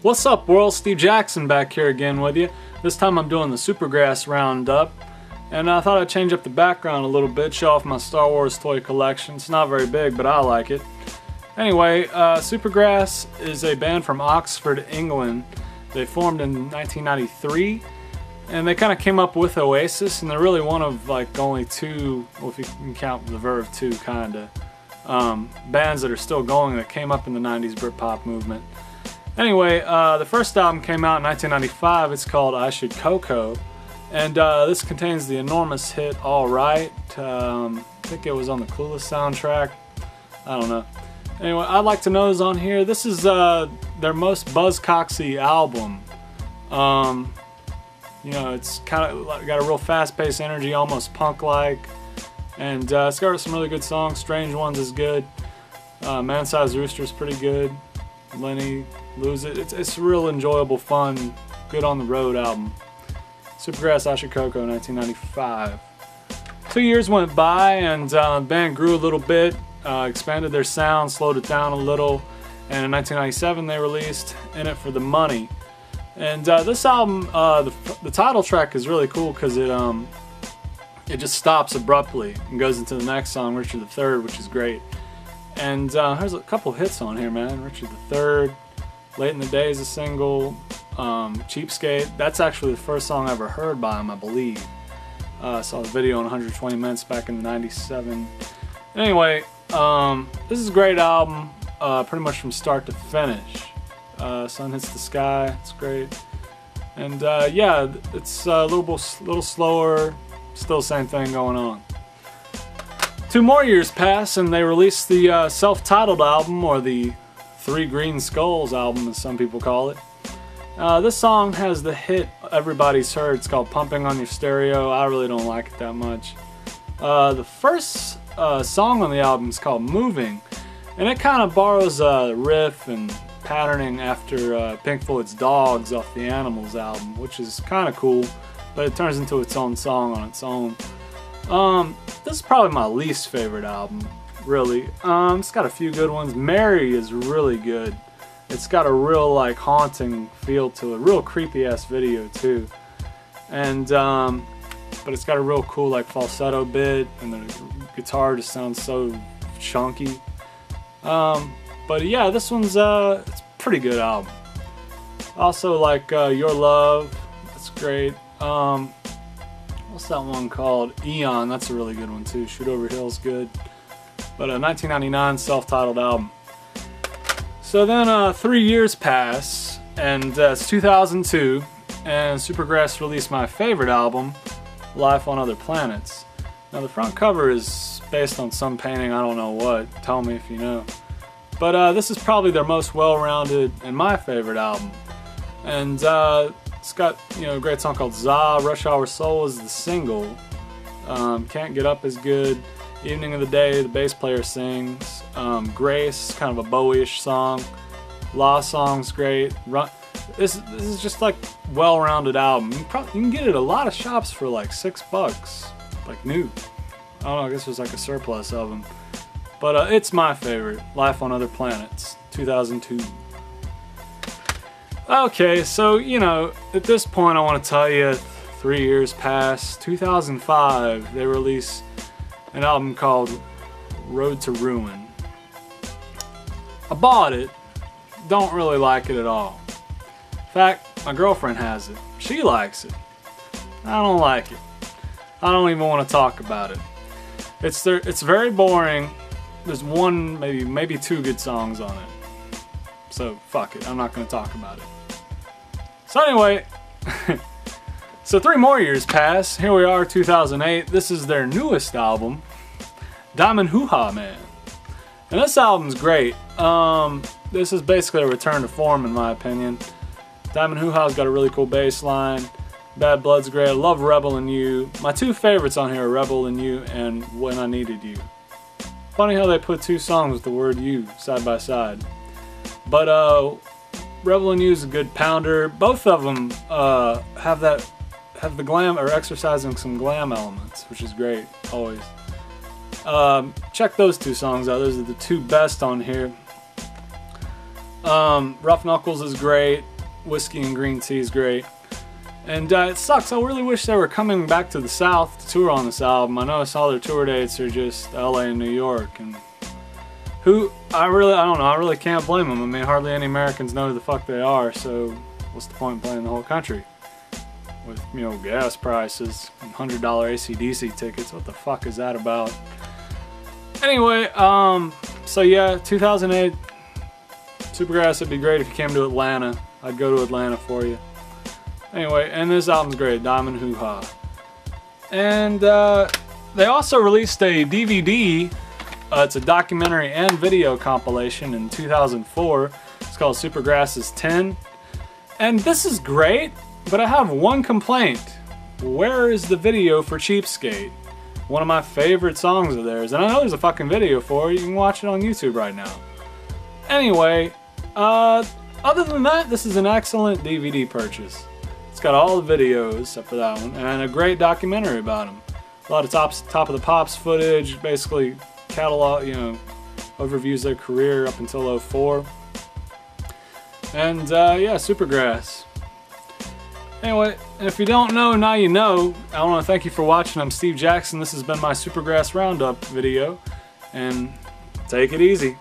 What's up, world? Steve Jackson back here again with you. This time I'm doing the Supergrass Roundup, and I thought I'd change up the background a little bit, show off my Star Wars toy collection. It's not very big, but I like it. Anyway, Supergrass is a band from Oxford, England. They formed in 1993, and they kind of came up with Oasis, and they're really one of like only two, well, if you can count the Verve, two kinda, bands that are still going that came up in the 90s Britpop movement. Anyway, the first album came out in 1995. It's called I Should Coco, and this contains the enormous hit Alright. I think it was on the Clueless soundtrack. I don't know. Anyway, I'd Like to Know is on here. This is their most buzzcocksy album. You know, it's kind of got a real fast-paced energy, almost punk-like, and it's got some really good songs. Strange Ones is good. Man-Sized Rooster is pretty good. Lenny, Lose It. It's a real enjoyable, fun, good on the road album. Supergrass, I Should Coco, 1995. 2 years went by, and the band grew a little bit, expanded their sound, slowed it down a little, and in 1997 they released In It For The Money. And this album, the title track is really cool because it just stops abruptly and goes into the next song, Richard III, which is great. And there's a couple hits on here, man. Richard III, Late in the Day is a single, Cheapskate. That's actually the first song I ever heard by him, I believe. I saw the video on 120 Minutes back in '97. Anyway, this is a great album, pretty much from start to finish. Sun Hits the Sky, it's great. And yeah, it's a little slower, still the same thing going on. 2 more years pass and they released the self-titled album, or the Three Green Skulls album as some people call it. This song has the hit everybody's heard. It's called Pumping on Your Stereo. I really don't like it that much. The first song on the album is called Moving, and it kind of borrows a riff and patterning after Pink Floyd's Dogs off the Animals album, which is kind of cool, but it turns into its own song on its own. This is probably my least favorite album, really. It's got a few good ones. Mary is really good. It's got a real like haunting feel to it, real creepy ass video too, and but it's got a real cool like falsetto bit, and the guitar just sounds so chunky. But yeah, this one's it's a pretty good album. Also like Your Love, that's great. What's that one called? Eon, that's a really good one too. Shoot Over Hill's good. But a 1999 self-titled album. So then 3 years pass, and it's 2002, and Supergrass released my favorite album, Life on Other Planets. Now the front cover is based on some painting, I don't know what, tell me if you know. But this is probably their most well-rounded and my favorite album. And it's got, you know, a great song called Za. Rush Hour Soul is the single. Can't Get Up is good. Evening of the Day, the bass player sings. Grace, kind of a Bowie-ish song. La Song's great. This is just like well-rounded album. You can get it at a lot of shops for like $6, like new. I don't know, I guess there's like a surplus of them. But it's my favorite, Life on Other Planets, 2002. Okay, so, you know, at this point I want to tell you, 3 years past, 2005, they released an album called Road to Ruin. I bought it, don't really like it at all. In fact, my girlfriend has it. She likes it. I don't like it. I don't even want to talk about it. It's very boring. There's one, maybe 2 good songs on it. So fuck it, I'm not going to talk about it. So anyway, so 3 more years pass. Here we are, 2008. This is their newest album, Diamond Hoo-Ha Man. And this album's great. This is basically a return to form in my opinion. Diamond Hoo-Ha's got a really cool bass line. Bad Blood's great. I love Rebel and You. My 2 favorites on here are Rebel and You and When I Needed You. Funny how they put 2 songs with the word you side by side. But Rebel and You is a good pounder. Both of them have the glam, or exercising some glam elements, which is great, always. Check those 2 songs out. Those are the 2 best on here. Rough Knuckles is great. Whiskey and Green Tea is great. And it sucks. I really wish they were coming back to the South to tour on this album. I noticed all their tour dates are just LA and New York. And I don't know. I really can't blame them. I mean, hardly any Americans know who the fuck they are. So what's the point in playing the whole country? With, you know, gas prices and $100 AC/DC tickets. What the fuck is that about? Anyway, so yeah, 2008, Supergrass would be great if you came to Atlanta. I'd go to Atlanta for you. Anyway, and this album's great, Diamond Hoo Ha. And they also released a DVD. It's a documentary and video compilation in 2004. It's called Supergrass's 10. And this is great, but I have one complaint. Where is the video for Cheapskate? One of my favorite songs of theirs. And I know there's a fucking video for it. You can watch it on YouTube right now. Anyway, other than that, this is an excellent DVD purchase. It's got all the videos except for that one, and a great documentary about them. A lot of top of the Pops footage, basically catalog, you know, overviews their career up until '04. And yeah, Supergrass. Anyway, if you don't know, now you know. I want to thank you for watching. I'm Steve Jackson. This has been my Supergrass Roundup video, and take it easy.